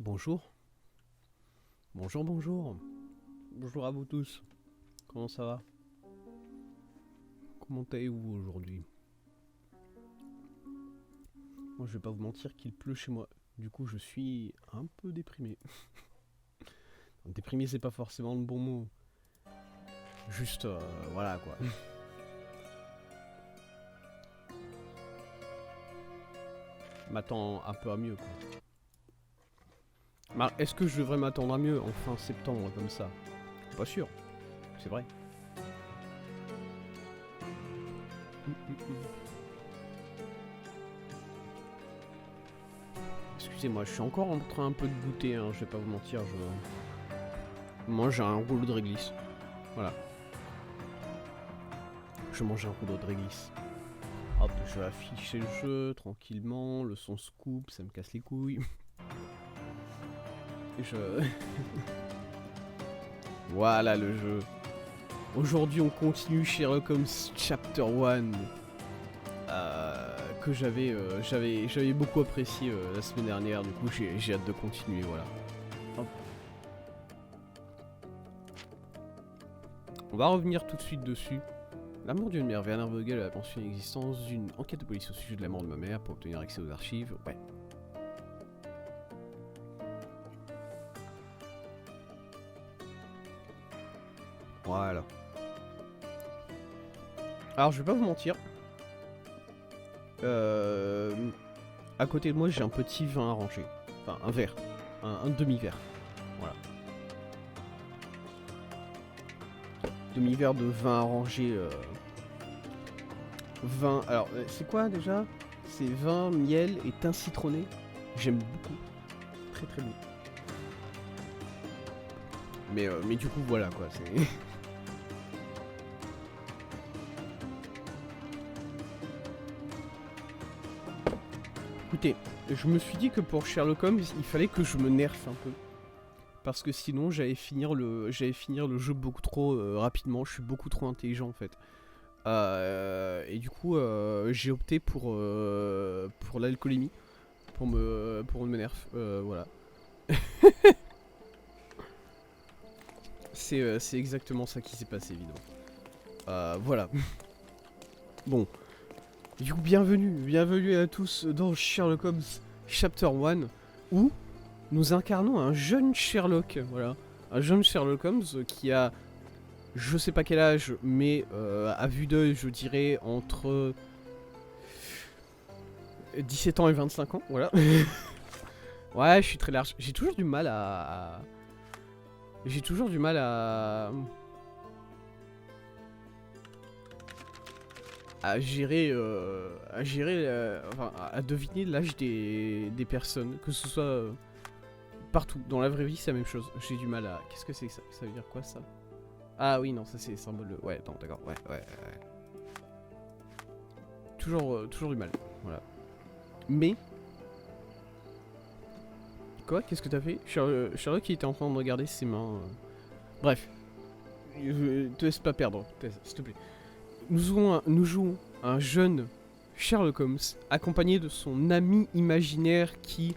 Bonjour. Bonjour, bonjour. Bonjour à vous tous. Comment ça va? Comment allez-vous aujourd'hui? Moi, je vais pas vous mentir qu'il pleut chez moi. Du coup, je suis un peu déprimé. Déprimé, c'est pas forcément le bon mot. Juste, voilà quoi. M'attends un peu à mieux quoi. Mais est-ce que je devrais m'attendre à mieux en fin septembre comme ça? Pas sûr. C'est vrai. Excusez-moi, je suis encore en train un peu de goûter, hein, je vais pas vous mentir, je mange un rouleau de réglisse. Voilà. Je mange un rouleau de réglisse. Hop, je vais afficher le jeu tranquillement, le son se coupe, ça me casse les couilles. Je... Voilà le jeu. Aujourd'hui on continue Sherlock Holmes Chapter 1. Que j'avais beaucoup apprécié la semaine dernière, du coup j'ai hâte de continuer, voilà. Hop. On va revenir tout de suite dessus. La mort d'une mère, Werner Vogel a mentionné l'existence d'une enquête de police au sujet de la mort de ma mère pour obtenir accès aux archives. Ouais. Voilà. Alors je vais pas vous mentir. À côté de moi j'ai un petit vin à ranger. Enfin un verre. Un demi-verre. Voilà. Demi-verre de vin à ranger. Vin. Alors c'est quoi déjà? C'est vin, miel et thym citronné. J'aime beaucoup. Très très bon. Mais du coup voilà quoi. C'est... Écoutez, je me suis dit que pour Sherlock Holmes, il fallait que je me nerfe un peu. Parce que sinon, j'allais finir le jeu beaucoup trop rapidement. Je suis beaucoup trop intelligent en fait. Et du coup, j'ai opté pour l'alcoolémie. Pour me nerf. Voilà. C'est exactement ça qui s'est passé, évidemment. Voilà. Bon. Du coup, bienvenue à tous dans Sherlock Holmes Chapter 1, où nous incarnons un jeune Sherlock, voilà. Un jeune Sherlock Holmes qui a, je sais pas quel âge, mais à vue d'œil, je dirais entre 17 ans et 25 ans, voilà. Ouais, je suis très large. J'ai toujours du mal à... J'ai toujours du mal à gérer, enfin, à deviner l'âge des personnes, que ce soit partout. Dans la vraie vie, c'est la même chose. J'ai du mal à... Qu'est-ce que c'est que ça? Ça veut dire quoi, ça? Ah oui, non, ça c'est symbole de... Ouais, non, d'accord, ouais. Toujours du mal, voilà. Mais... Quoi? Qu'est-ce que t'as fait? Sherlock, il était en train de regarder ses mains. Bref. Je te laisse pas perdre, s'il te plaît. Nous jouons un jeune Sherlock Holmes, accompagné de son ami imaginaire qui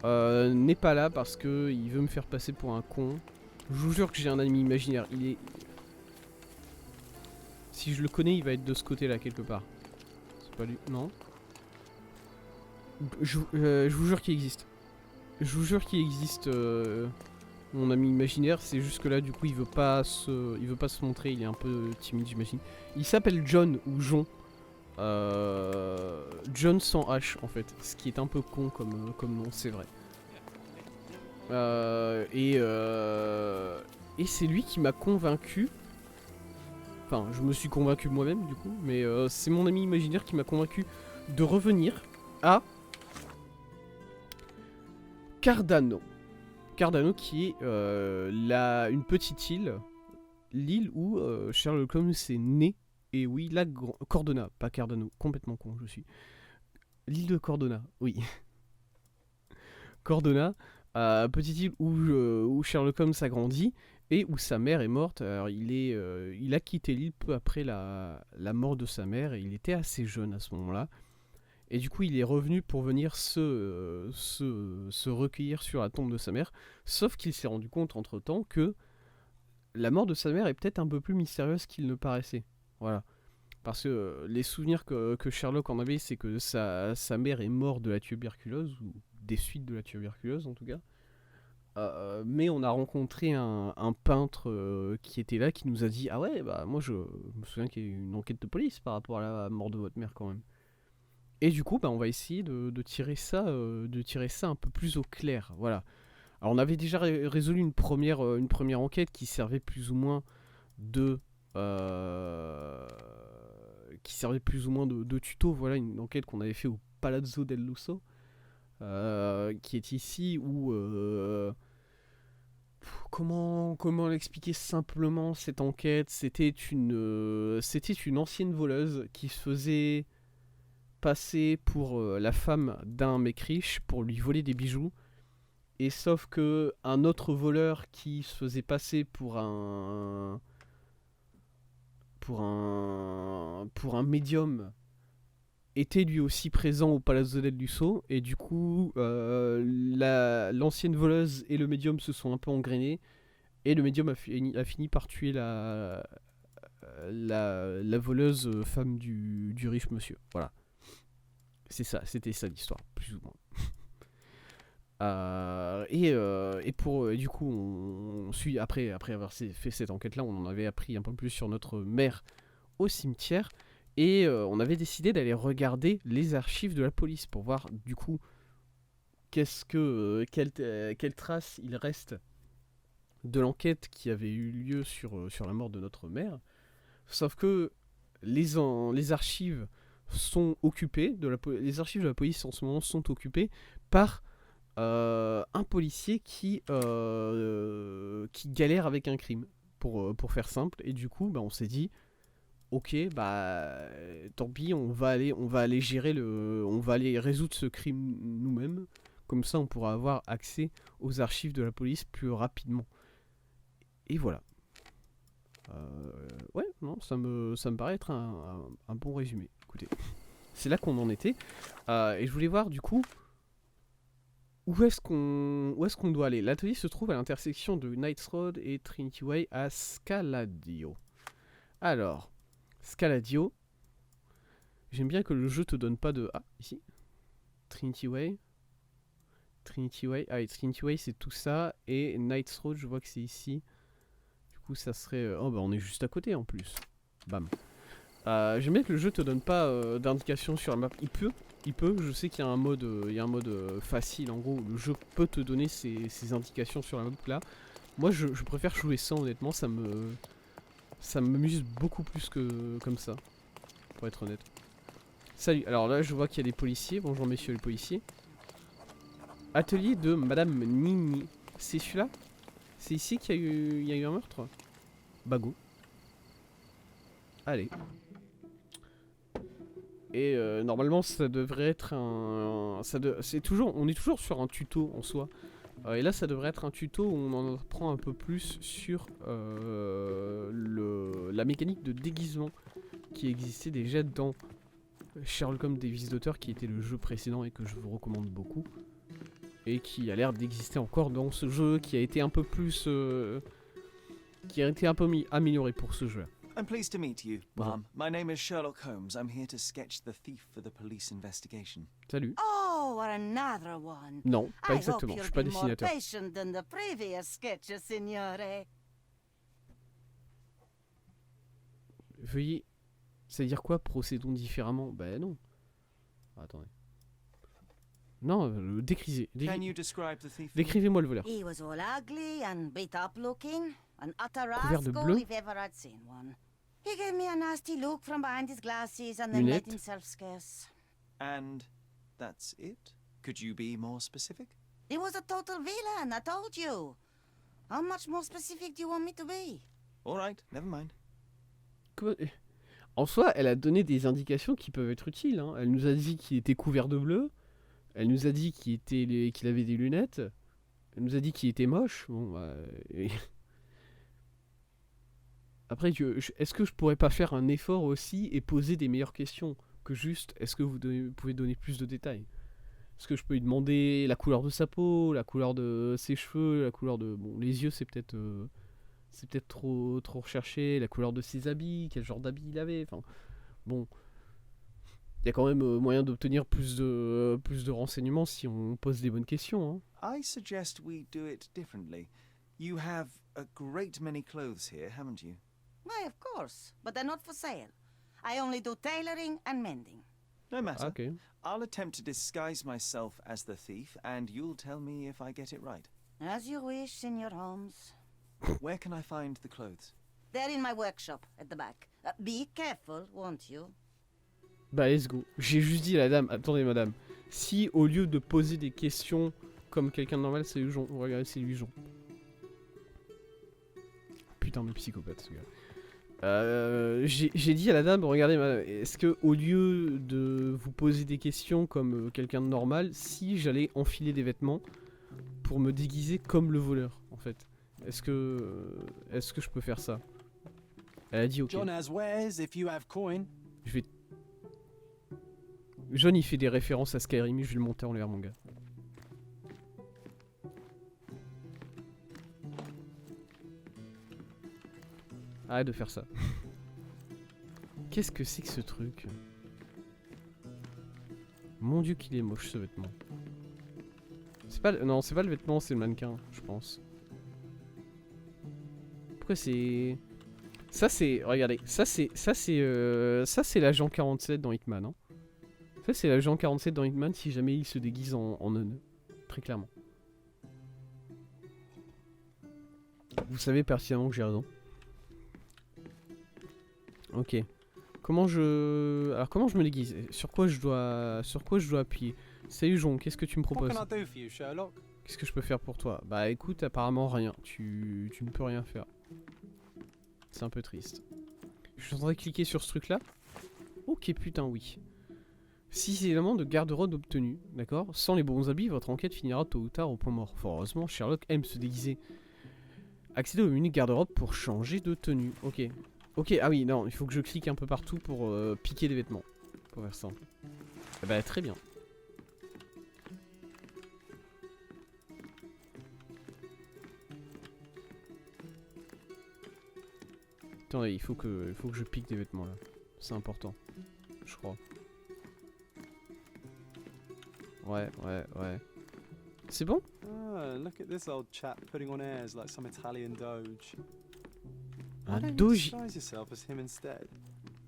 n'est pas là parce que il veut me faire passer pour un con. Je vous jure que j'ai un ami imaginaire. Il est... Si je le connais, il va être de ce côté-là quelque part. C'est pas lui. Non. Je vous jure qu'il existe. Je vous jure qu'il existe mon ami imaginaire. C'est juste que là, du coup, il veut pas se montrer. Il est un peu timide, j'imagine. Il s'appelle John ou Jon. John sans H en fait, ce qui est un peu con comme nom, c'est vrai. Et c'est lui qui m'a convaincu. Enfin, je me suis convaincu moi-même du coup, mais c'est mon ami imaginaire qui m'a convaincu de revenir à Cardano. Cardano qui est une petite île, l'île où Sherlock Holmes est né. Et oui, la Cordona, pas Cardano, complètement con je suis. L'île de Cordona, oui. Cordona, petite île où Sherlock Holmes a grandi et où sa mère est morte. Alors il a quitté l'île peu après la mort de sa mère et il était assez jeune à ce moment-là. Et du coup, il est revenu pour venir se recueillir sur la tombe de sa mère. Sauf qu'il s'est rendu compte entre-temps que la mort de sa mère est peut-être un peu plus mystérieuse qu'il ne paraissait. Voilà. Parce que les souvenirs que Sherlock en avait, c'est que sa mère est morte de la tuberculose, ou des suites de la tuberculose en tout cas. Mais on a rencontré un peintre qui était là, qui nous a dit: ah ouais, bah moi je me souviens qu'il y a eu une enquête de police par rapport à la mort de votre mère quand même. Et du coup, bah, on va essayer de tirer ça un peu plus au clair. Voilà. Alors on avait déjà résolu une première enquête qui servait plus ou moins de de tuto. Voilà, une enquête qu'on avait fait au Palazzo del Lusso, qui est ici, où comment l'expliquer simplement cette enquête. C'était une ancienne voleuse qui se faisait passer pour la femme d'un mec riche pour lui voler des bijoux. Et sauf que un autre voleur qui se faisait passer pour un médium était lui aussi présent au Palazzo del Lusso, et du coup l'ancienne voleuse et le médium se sont un peu engrainés, et le médium a fini par tuer la voleuse femme du riche monsieur. Voilà. C'était ça l'histoire, plus ou moins. Et du coup, on suit après avoir fait cette enquête-là, on en avait appris un peu plus sur notre mère au cimetière, et on avait décidé d'aller regarder les archives de la police pour voir du coup quelle trace il reste de l'enquête qui avait eu lieu sur la mort de notre mère. Sauf que les archives sont occupées les archives de la police en ce moment sont occupées par un policier qui galère avec un crime, pour faire simple. Et du coup, bah, on s'est dit, ok, bah tant pis, on va aller résoudre ce crime nous-mêmes. Comme ça, on pourra avoir accès aux archives de la police plus rapidement. Et voilà. Ouais, non, ça me paraît être un bon résumé. Écoutez, c'est là qu'on en était. Et je voulais voir du coup où est-ce qu'on doit aller. L'atelier se trouve à l'intersection de Knights Road et Trinity Way à Scaladio. Alors, Scaladio, j'aime bien que le jeu te donne pas de... Ah, ici. Trinity Way. Ah, et Trinity Way, c'est tout ça. Et Knights Road, je vois que c'est ici. Du coup, ça serait... Oh, bah on est juste à côté en plus. Bam. J'aime bien que le jeu te donne pas d'indication sur la map. Il peut, je sais qu'il y a un mode facile, en gros, où le jeu peut te donner ces indications sur la map là. Moi, je préfère jouer sans, honnêtement, ça m'amuse beaucoup plus que comme ça, pour être honnête. Salut, alors là, je vois qu'il y a des policiers. Bonjour messieurs les policiers. Atelier de Madame Nini. C'est celui-là? C'est ici qu'il y a eu un meurtre? Bago. Allez. Et normalement ça devrait être on est toujours sur un tuto en soi. Et là ça devrait être un tuto où on en apprend un peu plus sur la mécanique de déguisement qui existait déjà dans Sherlock Holmes des Vices d'auteur, qui était le jeu précédent et que je vous recommande beaucoup. Et qui a l'air d'exister encore dans ce jeu, qui a été un peu plus... qui a été un peu amélioré pour ce jeu. I'm pleased to meet you, ma'am. My name is Sherlock Holmes. I'm here to sketch the thief for the police investigation. Salut. Oh, another one. Non, pas exactement. Je suis pas dessinateur. Patient than the previous sketches, signore. Veuillez... Ça veut dire quoi, procédons différemment? Bah non. Attendez. Non, décrivez-moi le voleur. He was all ugly and beat up looking, an utter Couvert de rascal bleu. if ever I'd seen one. He gave me a nasty look from behind his glasses and then Lunettes. let himself scarce. And that's it? Could you be more specific? He was a total villain, I told you. How much more specific do you want me to be? All right, never mind. En soi, elle a donné des indications qui peuvent être utiles. Hein. Elle nous a dit qu'il était couvert de bleu. Elle nous a dit qu'il avait des lunettes. Elle nous a dit qu'il était moche. Bon, bah, Après, est-ce que je pourrais pas faire un effort aussi et poser des meilleures questions? que juste est-ce que vous pouvez donner plus de détails. Est-ce que je peux lui demander la couleur de sa peau, la couleur de ses cheveux, la couleur de... Bon, les yeux, c'est peut-être trop recherché, la couleur de ses habits, quel genre d'habits il avait, enfin... Bon... Il y a quand même moyen d'obtenir plus de renseignements si on pose des bonnes questions, hein. I suggest we do it differently. You have a great many clothes here, haven't you? Why, of course, but they're not for sale. I only do tailoring and mending. No matter. Ah, ok. I'll attempt to disguise myself as the thief, and you'll tell me if I get it right. As you wish, Senor Holmes. Where can I find the clothes? They're in my workshop at the back. Be careful, won't you? Bah let's go. J'ai juste dit à la dame, attendez madame, si au lieu de poser des questions comme quelqu'un de normal, c'est Lujon, regardez c'est Lujon. Putain de psychopathe ce gars. J'ai dit à la dame, regardez madame, est-ce que au lieu de vous poser des questions comme quelqu'un de normal, si j'allais enfiler des vêtements pour me déguiser comme le voleur en fait, est-ce que je peux faire ça? Elle a dit ok. John has wares if you have coin. Je vais... John il fait des références à Skyrim, je vais le monter en l'air mon gars. Arrête de faire ça. Qu'est-ce que c'est que ce truc? Mon dieu qu'il est moche ce vêtement. C'est pas non c'est pas le vêtement, c'est le mannequin je pense. Pourquoi c'est... Ça c'est... Regardez, ça c'est l'agent 47 dans Hitman hein. Ça c'est l'agent 47 dans Hitman si jamais il se déguise en nonne. Très clairement. Vous savez pertinemment que j'ai raison. Ok. Comment je... Alors comment je me déguise? Sur quoi je dois appuyer? Salut Jon, qu'est-ce que tu me What proposes? can I do for you, Sherlock? Qu'est-ce que je peux faire pour toi? Bah écoute, apparemment rien. Tu ne peux rien faire. C'est un peu triste. Je suis en train de cliquer sur ce truc là. Ok putain oui. 6 éléments de garde-robe obtenus, d'accord? Sans les bons habits, votre enquête finira tôt ou tard au point mort. Fort heureusement, Sherlock aime se déguiser. Accédez au menu garde-robe pour changer de tenue. Ok. Ok, ah oui, non, il faut que je clique un peu partout pour piquer des vêtements. Pour faire simple. Eh bah très bien. Attendez, il faut que je pique des vêtements là. C'est important. Je crois. Ouais. C'est bon? Ah, look at this old chap putting on airs like some Italian doge. Un Why don't you doge. disguise yourself as him instead?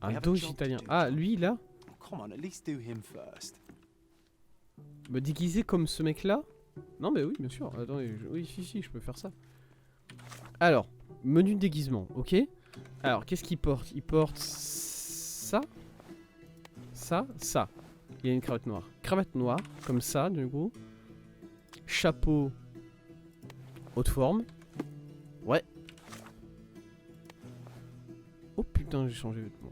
Un We have a doge job to italien. do, Ah, John. lui là? Oh, come on, at least do him first. Me déguiser comme ce mec là? Non mais oui bien sûr. Attendez, oui si je peux faire ça. Alors, menu de déguisement, ok? Alors, qu'est-ce qu'il porte? Il porte ça. Ça. Il y a une cravate noire. Cravate noire, comme ça, du coup. Chapeau. Haute forme. Ouais. Oh putain, j'ai changé de vêtement.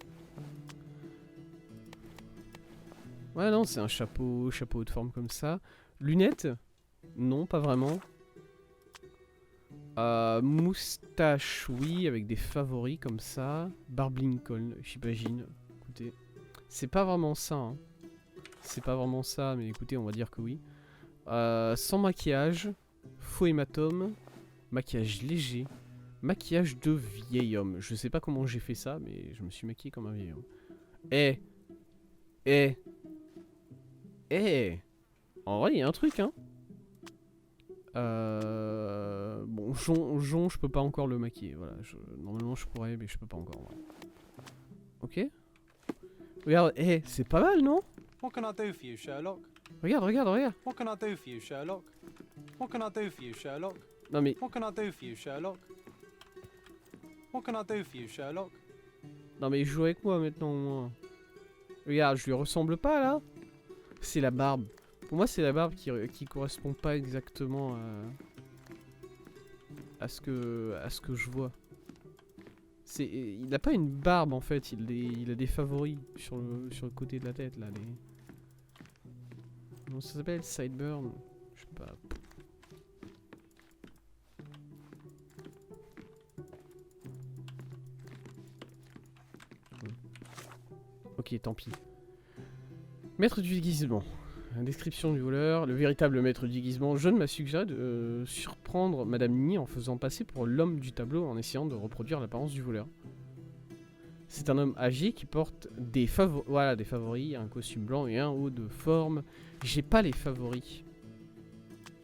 Ouais, non, c'est un chapeau haute forme comme ça. Lunettes? Non, pas vraiment. Moustache, oui, avec des favoris comme ça. Barbe Lincoln, j'imagine. Écoutez, c'est pas vraiment ça. Hein. C'est pas vraiment ça, mais écoutez, on va dire que oui. Sans maquillage, faux hématome, maquillage léger, maquillage de vieil homme. Je sais pas comment j'ai fait ça, mais je me suis maquillé comme un vieil homme. En vrai, il y a un truc, hein. Bon, Jon, je peux pas encore le maquiller. Voilà, normalement je pourrais, mais je peux pas encore. Voilà. Ok. Regarde, c'est pas mal, non? What can I do for you, Sherlock? Regarde. What can I do for you, Sherlock? What can I do for you, Sherlock? Non mais, What can I do for you, Sherlock? What can I do for you, Sherlock? joue avec moi maintenant au moins. Regarde, je lui ressemble pas là. C'est la barbe. Pour moi, c'est la barbe qui correspond pas exactement à ce que je vois. Il a pas une barbe en fait, il a des favoris sur le côté de la tête là. Comment ça s'appelle? Sideburn? Je sais pas. Ok, tant pis. Maître du déguisement. Description du voleur. Le véritable maître du déguisement, John m'a suggéré de surprendre Madame Nini en faisant passer pour l'homme du tableau en essayant de reproduire l'apparence du voleur. C'est un homme âgé qui porte des favoris, un costume blanc et un haut de forme. J'ai pas les favoris.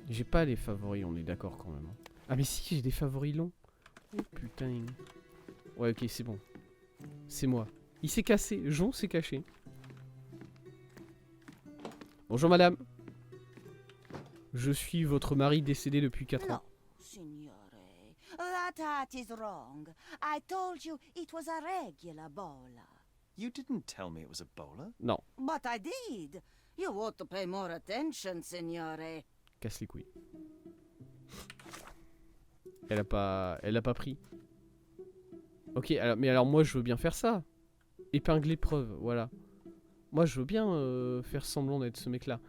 J'ai pas les favoris, on est d'accord quand même. Ah mais si, j'ai des favoris longs. Oh putain. Ouais, ok, c'est bon. C'est moi. Il s'est cassé. Jon s'est caché. Bonjour madame. Je suis votre mari décédé depuis 4 No, ans. signore. That hat is wrong. I told you it was a regular bowler. You didn't tell me it was a bowler. Non, But I did. You ought to pay more attention, signore. casse les couilles. Elle a pas pris. Ok, alors, mais alors moi je veux bien faire ça. Épingler preuve, voilà. Moi je veux bien faire semblant d'être ce mec là.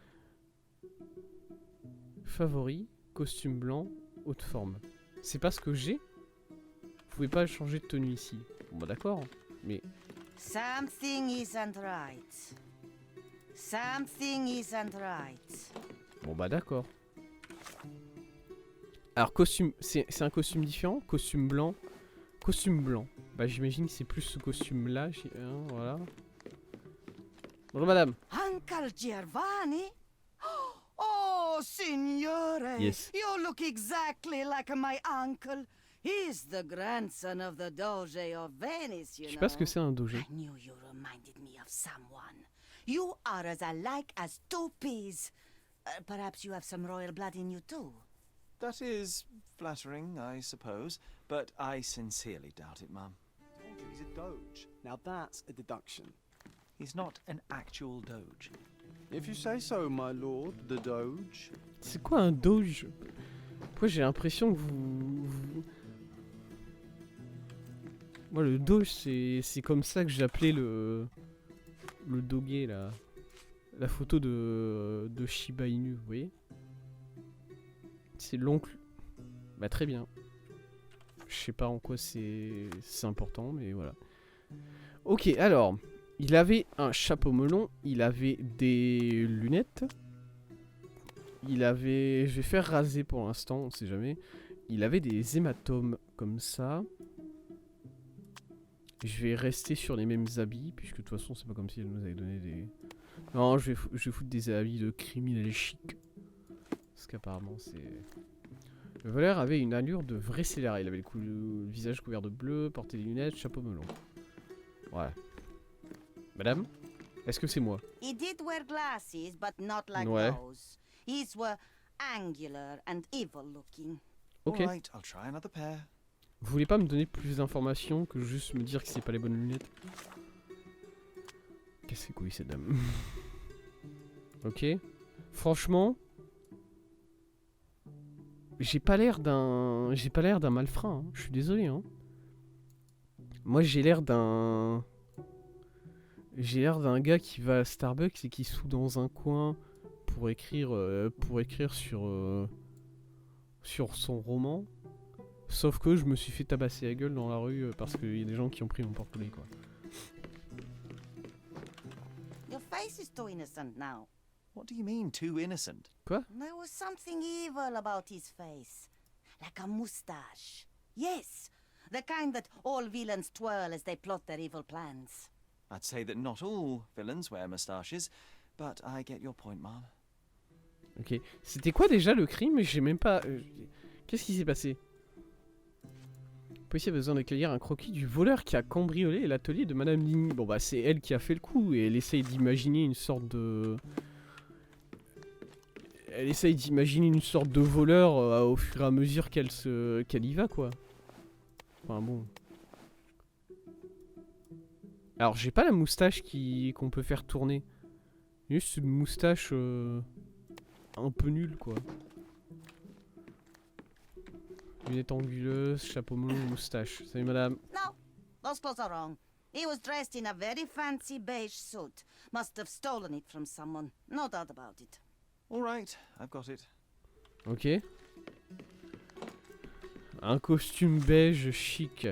Favori, costume blanc, haute forme. C'est pas ce que j'ai. Vous pouvez pas changer de tenue ici. Bon bah d'accord, mais... Something isn't right. Something isn't right. Bon bah d'accord. Alors costume, c'est un costume différent, costume blanc. Costume blanc. Bah j'imagine que c'est plus ce costume là, voilà. Bonjour madame. Uncle Giovanni? Oh, signore! Yes. You look exactly like my uncle. He's the grandson of the Doge of Venice, you Je sais know. pas ce que c'est un doge. I knew you reminded me of someone. You are as alike as two peas. Perhaps you have some royal blood in you too. That is flattering, I suppose, but I sincerely doubt it, Mum. Told you he's a doge. Now that's a deduction. He's not an actual doge. If you say so, my lord, the doge. C'est quoi un doge? Pourquoi j'ai l'impression que vous... Moi le doge c'est comme ça que j'appelais le dogué là. La photo de Shiba Inu, vous voyez? C'est l'oncle. Bah très bien. Je sais pas en quoi c'est important, mais voilà. Ok, alors, il avait un chapeau melon, il avait des lunettes, il avait... Je vais faire raser pour l'instant, on sait jamais. Il avait des hématomes comme ça. Je vais rester sur les mêmes habits, puisque de toute façon c'est pas comme si elle nous avait donné des... Non, je vais foutre des habits de criminel chic. Parce qu'apparemment c'est... Le voleur avait une allure de vrai scélérat. Il avait le visage couvert de bleu, portait des lunettes, chapeau melon. Voilà. Madame, est-ce que c'est moi? He did wear glasses, but not like Ouais. those. His were angular and evil looking. Ok. All right, I'll try another pair. Vous voulez pas me donner plus d'informations que juste me dire que c'est pas les bonnes lunettes? Qu'est-ce que c'est quoi cette dame? Ok. Franchement... J'ai pas l'air d'un malfrat, hein. Je suis désolé, hein. Moi j'ai l'air d'un... J'ai l'air d'un gars qui va à Starbucks et qui se fout dans un coin pour écrire sur son roman. Sauf que je me suis fait tabasser la gueule dans la rue parce qu'il y a des gens qui ont pris mon porte-monnaie, quoi. Your face is too innocent now. What do you mean, too innocent? There was something evil about his face. Like a mustache. Yes, the kind that all villains twirl as they plot their evil plans. I'd say that not all villains wear moustaches, but I get your point, Mom. Ok. C'était quoi déjà le crime? J'ai même pas... Qu'est-ce qui s'est passé? Le policier a besoin d'accueillir un croquis du voleur qui a cambriolé l'atelier de Madame Nini. Bon bah c'est elle qui a fait le coup et elle essaye d'imaginer une sorte de... Elle essaye d'imaginer une sorte de voleur au fur et à mesure qu'elle y va, quoi. Enfin bon. Alors j'ai pas la moustache qu'on peut faire tourner. Juste une moustache un peu nulle, quoi. Lunettes anguleuses, chapeau melon, moustache. Salut madame. No, those clothes are wrong. He was dressed in a very fancy beige suit. Must have stolen it from someone. No doubt about it. All right, I've got it. Ok. Un costume beige chic.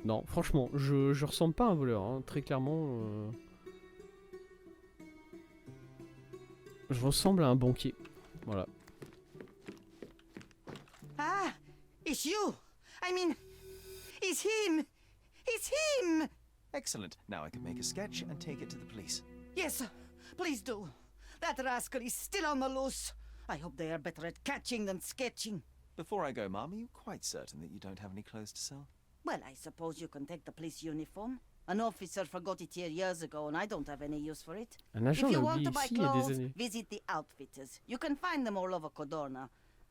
Non, franchement, je ressemble pas à un voleur, hein, très clairement. Je ressemble à un banquier. Voilà. Ah, it's you. I mean, it's him. It's him. Excellent. Now I can make a sketch and take it to the police. Yes, please do. That rascal is still on the loose. I hope they are better at catching than sketching. Before I go, Mom, are you quite certain that you don't have any clothes to sell? Well, I suppose you can take the police uniform. An officer forgot it here years ago, and I don't have any use for it. Un agent If l'a you want oublié to buy ici il y a des clothes, années. visit the outfitters. You can find them all over Codorna.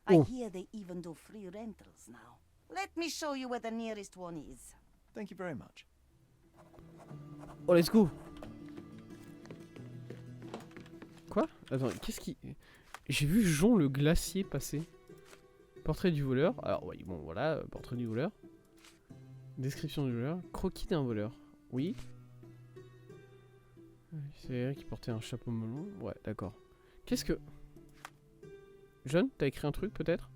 Oh. I hear they even do free rentals now. Let me show you where the nearest one is. Thank you very much. Oh, let's go. Quoi? Attends, qu'est-ce qui... J'ai vu Jon le glacier passer. Portrait du voleur. Alors, oui, bon, voilà, portrait du voleur. Description du voleur. Croquis d'un voleur. Oui. C'est vrai qu'il portait un chapeau melon. Ouais, d'accord. Qu'est-ce que... John, t'as écrit un truc, peut-être?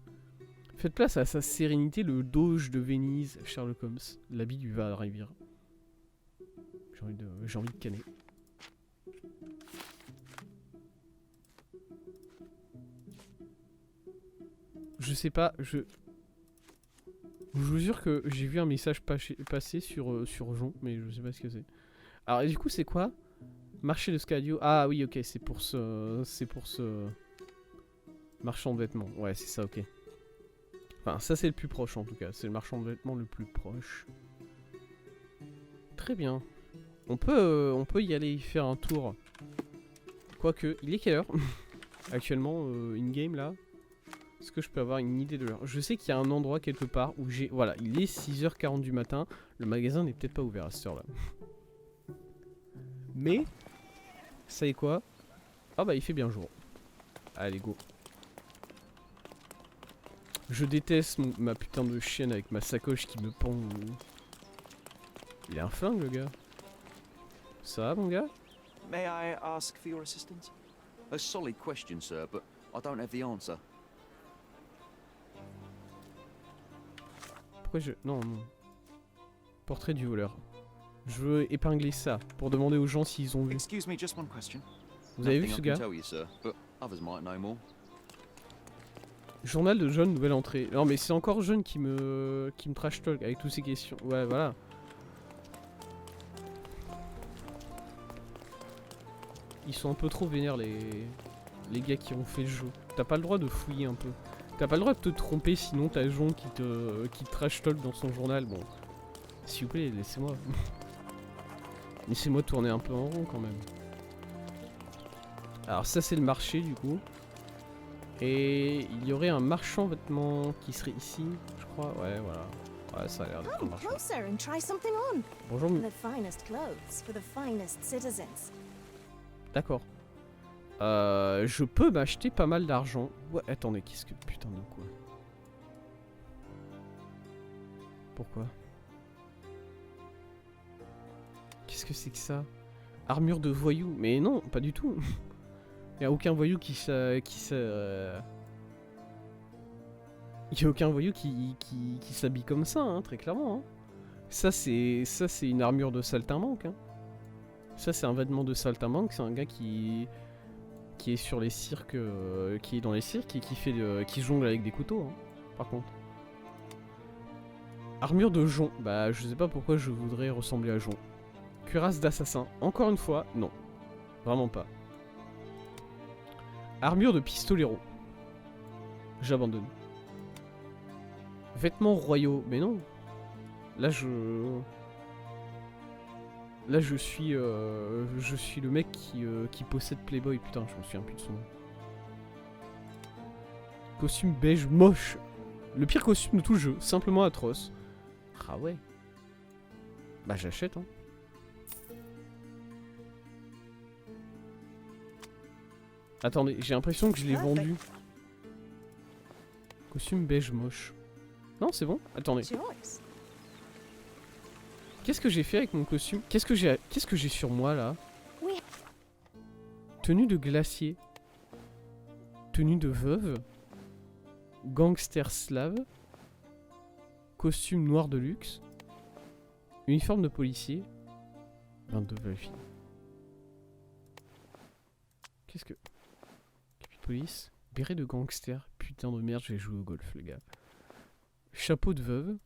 Faites place à sa sérénité, le doge de Venise, Sherlock Holmes. L'habit du va-et-vient. J'ai envie de canner. Je sais pas, je vous jure que j'ai vu un message passer sur Jon, mais je sais pas ce que c'est. Alors, et du coup, c'est quoi? Marché de Scadio. Ah oui, ok, c'est pour ce marchand de vêtements. Ouais, c'est ça, ok. Enfin, ça c'est le plus proche en tout cas. C'est le marchand de vêtements le plus proche. Très bien. On peut y aller y faire un tour. Quoique, il est quelle heure actuellement in-game là? Est-ce que je peux avoir une idée de l'heure? Je sais qu'il y a un endroit quelque part où j'ai... Voilà, il est 6h40 du matin. Le magasin n'est peut-être pas ouvert à cette heure-là. Mais, vous savez quoi? Ah bah il fait bien jour. Allez, go. Je déteste ma putain de chienne avec ma sacoche qui me pend. Il a un flingue le gars. Ça va mon gars? May I ask for your assistance? A solid question, sir, but I don't have the answer. Pourquoi je... Non, non. Portrait du voleur. Je veux épingler ça pour demander aux gens s'ils ont vu. Excuse me, just one question. Vous avez vu Nothing ce I gars? can tell you, sir, but others might know more. Journal de John, nouvelle entrée. Non mais c'est encore John qui me trash talk avec toutes ces questions. Ouais, voilà. Ils sont un peu trop vénères les gars qui ont fait le jeu. T'as pas le droit de fouiller un peu. T'as pas le droit de te tromper sinon t'as Jon qui te trash talk dans son journal. Bon, s'il vous plaît, laissez-moi. Laissez-moi tourner un peu en rond quand même. Alors ça c'est le marché du coup. Et il y aurait un marchand vêtements qui serait ici, je crois. Ouais, voilà. Ouais, ça a l'air d'être un Come marchand. closer and try something on. Bonjour. The finest clothes for the finest citizens. D'accord. Je peux m'acheter pas mal d'argent. Ouais, attendez, qu'est-ce que... Putain de quoi? Pourquoi? Qu'est-ce que c'est que ça? Armure de voyou? Mais non, pas du tout. Y a aucun voyou y a aucun voyou qui s'habille comme ça, hein, très clairement. Hein. Ça c'est une armure de saltimbanque. Hein. Ça c'est un vêtement de saltimbanque. C'est un gars qui est sur les cirques, qui est dans les cirques et qui jongle avec des couteaux. Hein, par contre. Armure de Jon. Bah je sais pas pourquoi je voudrais ressembler à Jon. Cuirasse d'assassin. Encore une fois, non, vraiment pas. Armure de pistolero. J'abandonne. Vêtements royaux. Mais non. Là je suis le mec qui possède Playboy. Putain, je me souviens plus de son nom. Costume beige moche. Le pire costume de tout le jeu. Simplement atroce. Ah ouais. Bah j'achète hein. Attendez, j'ai l'impression que je l'ai vendu. Costume beige moche. Non, c'est bon. Attendez. It's yours. Qu'est-ce que j'ai fait avec mon costume? Qu'est-ce que j'ai sur moi là? Oui. Tenue de glacier. Tenue de veuve. Gangster slave. Costume noir de luxe. Uniforme de policier. 22 vérifier. Qu'est-ce que... Capi de police. Béret de gangster. Putain de merde, je vais jouer au golf, les gars. Chapeau de veuve.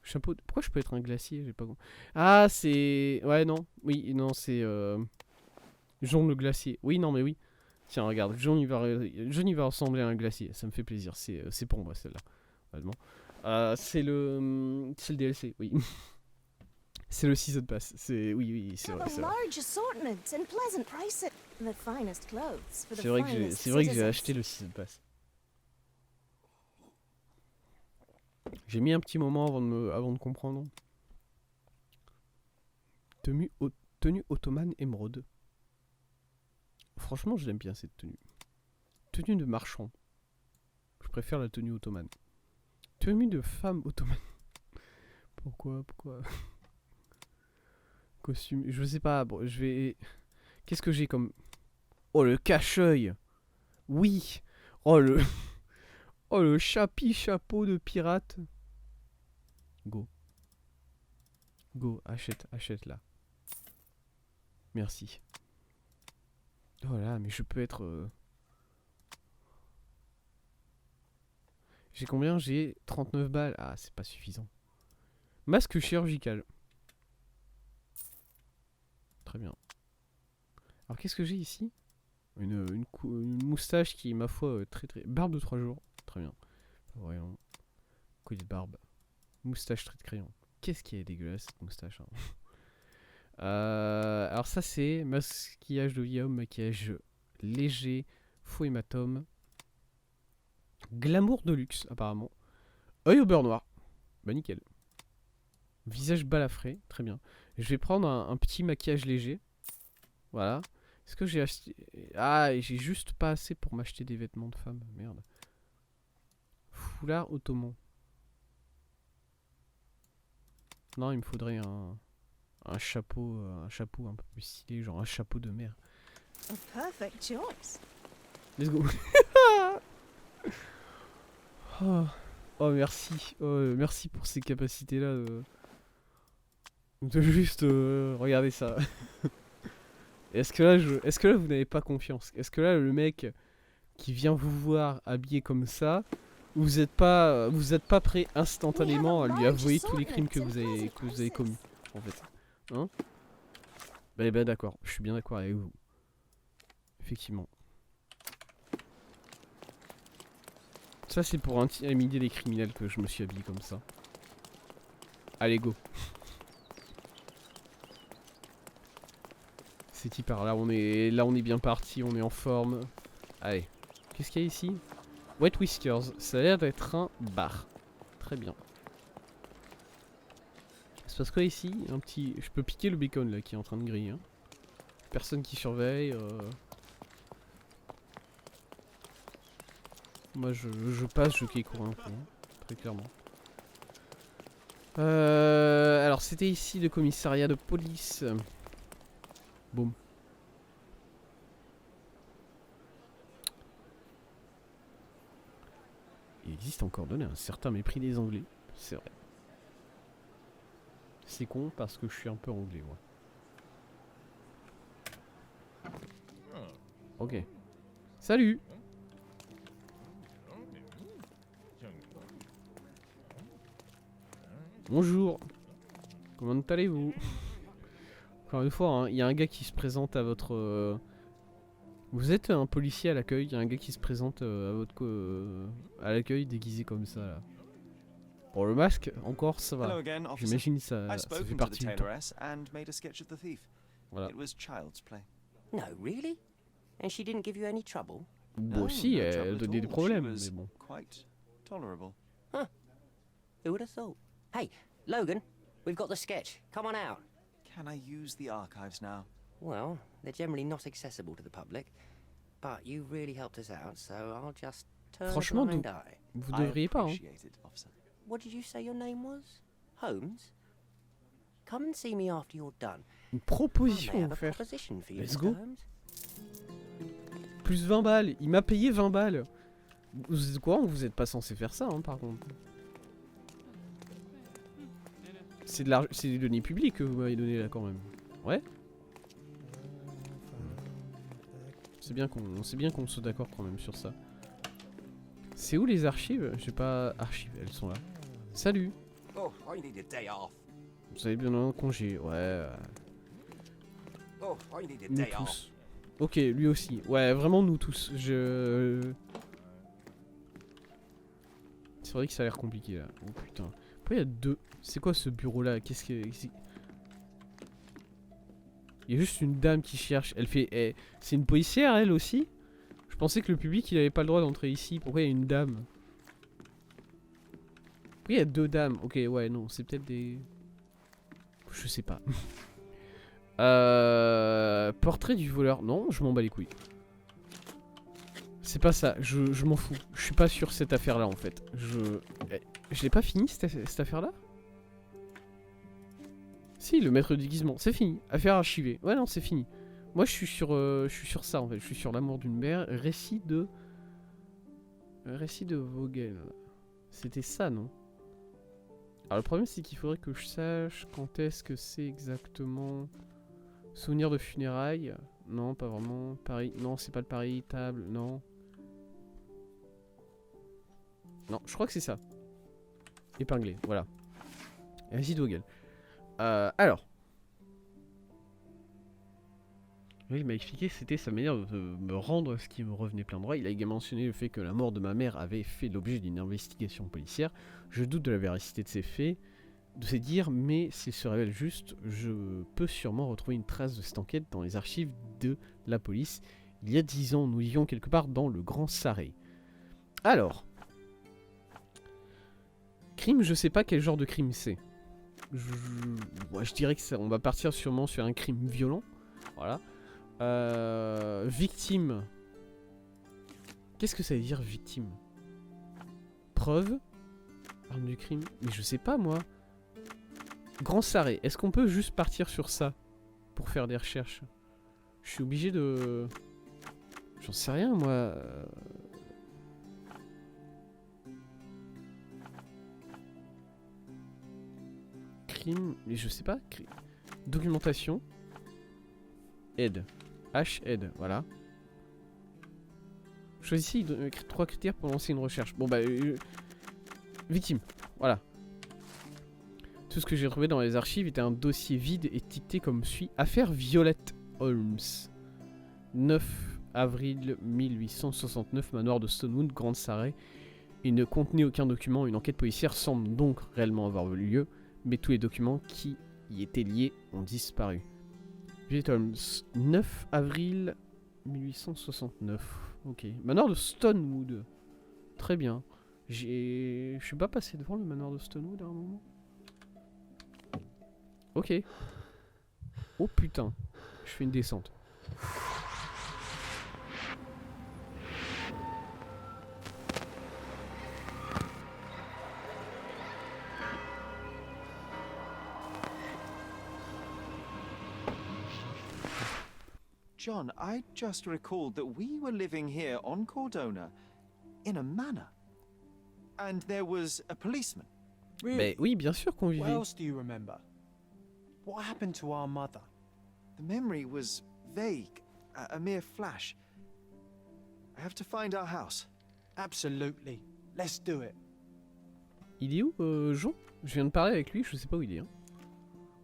Chapeau de... Pourquoi je peux être un glacier? J'ai pas compris. Ah, c'est... Ouais, non. Oui, non, c'est... John le glacier. Oui, non, mais oui. Tiens, regarde. John, il va ressembler à un glacier. Ça me fait plaisir. C'est pour moi, celle-là. Vraiment. C'est le DLC, oui. C'est le Season Pass. C'est... Oui, c'est Have vrai, a c'est vrai. large assortment and pleasant prices. The finest clothes for the C'est vrai que finest j'ai citizens. acheté le Season Pass. J'ai mis un petit moment avant de comprendre. Tenue ottomane émeraude. Franchement, je l'aime bien cette tenue. Tenue de marchand. Je préfère la tenue ottomane. Tenue de femme ottomane. Pourquoi Costume, je sais pas. Bon, je vais... Qu'est-ce que j'ai comme... Oh, le cache-œil. Oui. Oh, le... Oh, le chapeau de pirate. Go. Go, achète là. Merci. Oh là, mais je peux être... J'ai combien? J'ai 39 balles. Ah, c'est pas suffisant. Masque chirurgical. Très bien. Alors, qu'est-ce que j'ai ici? Une moustache qui est, ma foi, très... Barbe de 3 jours. Très bien. Voyons. Collier de barbe. Moustache trait de crayon. Qu'est-ce qui est dégueulasse cette moustache, hein. Alors ça c'est maquillage de Guillaume, maquillage léger, faux hématome. Glamour de luxe apparemment. Œil au beurre noir. Bah nickel. Visage balafré, très bien. Je vais prendre un petit maquillage léger. Voilà. Est-ce que j'ai acheté... Ah, j'ai juste pas assez pour m'acheter des vêtements de femme. Merde. Foulard ottoman. Non, il me faudrait un chapeau un peu plus stylé, genre un chapeau de mer. A perfect choice. Let's go. Oh merci. Oh, merci pour ces capacités-là de juste regarder ça. Est-ce que là vous n'avez pas confiance? Est-ce que là le mec qui vient vous voir habillé comme ça, vous êtes pas prêt instantanément à lui avouer tous les crimes que vous avez commis en fait, hein? Bah d'accord, je suis bien d'accord avec vous. Effectivement. Ça c'est pour intimider les criminels que je me suis habillé comme ça. Allez go. C'est type par là on est bien parti, on est en forme. Allez. Qu'est-ce qu'il y a ici? Wet Whiskers, ça a l'air d'être un bar. Très bien. C'est parce que ici, un petit... Je peux piquer le bacon là qui est en train de griller. Hein. Personne qui surveille. Moi je passe, je cours un peu. Hein, très clairement. Alors c'était ici le commissariat de police. Boum. Il existe encore donné un certain mépris des Anglais, c'est vrai. C'est con parce que je suis un peu anglais moi. Ok. Salut. Bonjour. Comment allez-vous? Encore une fois, il y a un gars qui se présente à votre... Vous êtes un policier à l'accueil, il y a un gars qui se présente à l'accueil déguisé comme ça là. Pour le masque, encore ça va. Hello again, officer. J'imagine ça I've fait spoken to the partie du temps. tailoress and made a sketch of the thief. Voilà. It was child's play. No, really? And she didn't give you any trouble? Bon No, aussi, no elle trouble at donnait des all. problèmes, She mais was bon. quite tolerable. Who would have thought? Hey, Logan, we've got the sketch. Come on out. Can I use the archives now? Well, they're generally not accessible to the public, but you really helped us out, so I'll just turn a Franchement, blind eye. Vous I devriez pas, hein. appreciate it, officer. What did you say your name was? Holmes? Come and see me after you're done. Une I may proposition have a offerte. proposition for you, Let's Mr. go. Holmes. Plus 20 balles, il m'a payé 20 balles. Vous êtes quoi? Vous êtes pas censé faire ça, hein, par contre. C'est de l'argent, c'est des données publiques que vous m'avez donné là quand même. Ouais. C'est bien qu'on soit d'accord quand même sur ça. C'est où les archives? J'ai pas archives, elles sont là. Salut. Oh, I need a day off. Vous avez bien un congé, ouais. Oh, I need a Nous day off. tous. Ok, lui aussi. Ouais, vraiment nous tous. C'est vrai que ça a l'air compliqué là. Oh putain. Pourquoi il y a deux? C'est quoi ce bureau là? Qu'est-ce que... Il y a juste une dame qui cherche. Elle fait... Eh, c'est une policière elle aussi? Je pensais que le public il avait pas le droit d'entrer ici. Pourquoi il y a une dame? Pourquoi il y a deux dames? Ok, ouais, non, c'est peut-être des... Je sais pas. Portrait du voleur. Non, je m'en bats les couilles. C'est pas ça, je m'en fous. Je suis pas sur cette affaire là en fait. Je l'ai pas fini cette affaire là? Si, le maître de déguisement, c'est fini. Affaire archivée. Ouais non, c'est fini. Moi je suis sur ça en fait. Je suis sur l'amour d'une mère. Récit de Vogel. C'était ça non? Alors le problème c'est qu'il faudrait que je sache quand est-ce que c'est exactement. Souvenir de funérailles. Non, pas vraiment. Paris. Non, c'est pas le Paris table. Non. Non, je crois que c'est ça. Épinglé, voilà. Récit de Vogel. Alors. Oui, il m'a expliqué que c'était sa manière de me rendre ce qui me revenait plein droit. Il a également mentionné le fait que la mort de ma mère avait fait l'objet d'une investigation policière. Je doute de la véracité de ces faits, de ces dires, mais s'il se révèle juste, je peux sûrement retrouver une trace de cette enquête dans les archives de la police. Il y a 10 ans, nous vivions quelque part dans le Grand Sarré. Alors. Crime, je sais pas quel genre de crime c'est. Je dirais que on va partir sûrement sur un crime violent. Voilà. Victime. Qu'est-ce que ça veut dire victime? Preuve. Arme du crime. Mais je sais pas moi. Grand Sarré. Est-ce qu'on peut juste partir sur ça pour faire des recherches? Je suis obligé de... J'en sais rien moi. Crime. Mais je sais pas. Documentation. Aide. H-aide, voilà. Choisissez 3 critères pour lancer une recherche. Bon bah... victime, voilà. Tout ce que j'ai trouvé dans les archives était un dossier vide étiqueté comme suit. Affaire Violette Holmes. 9 avril 1869, manoir de Stonewood, Grande Sarré. Il ne contenait aucun document. Une enquête policière semble donc réellement avoir eu lieu, mais tous les documents qui y étaient liés ont disparu. Violette Holmes, 9 avril 1869. Ok. Manoir de Stonewood. Très bien. Je suis pas passé devant le manoir de Stonewood à un moment. Ok. Oh putain. Je fais une descente. John, I just recalled that we were living here on Cordona in a manor. And there was a policeman. Mais oui, bien sûr qu'on What vivait. else do you remember? What happened to our mother? The memory was vague, a mere flash. I have to find our house. Absolutely. Let's do it. Il est où, Jean? Je viens de parler avec lui, je sais pas où il est. Hein.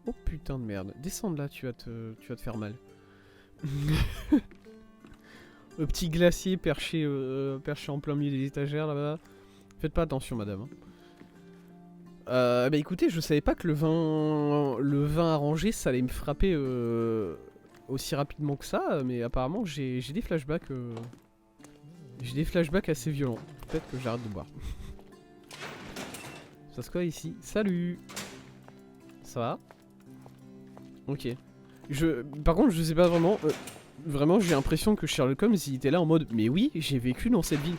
Oh putain de merde. Descends de là, tu vas te faire mal. Le petit glacier perché en plein milieu des étagères là-bas. Faites pas attention, madame. Bah écoutez, je savais pas que le vin arrangé, ça allait me frapper aussi rapidement que ça, mais apparemment j'ai des flashbacks. J'ai des flashbacks assez violents. Peut-être que j'arrête de boire. Ça se quoi ici? Salut. Ça va? Ok. Par contre, je sais pas vraiment. Vraiment, j'ai l'impression que Sherlock Holmes, il était là en mode. Mais oui, j'ai vécu dans cette ville.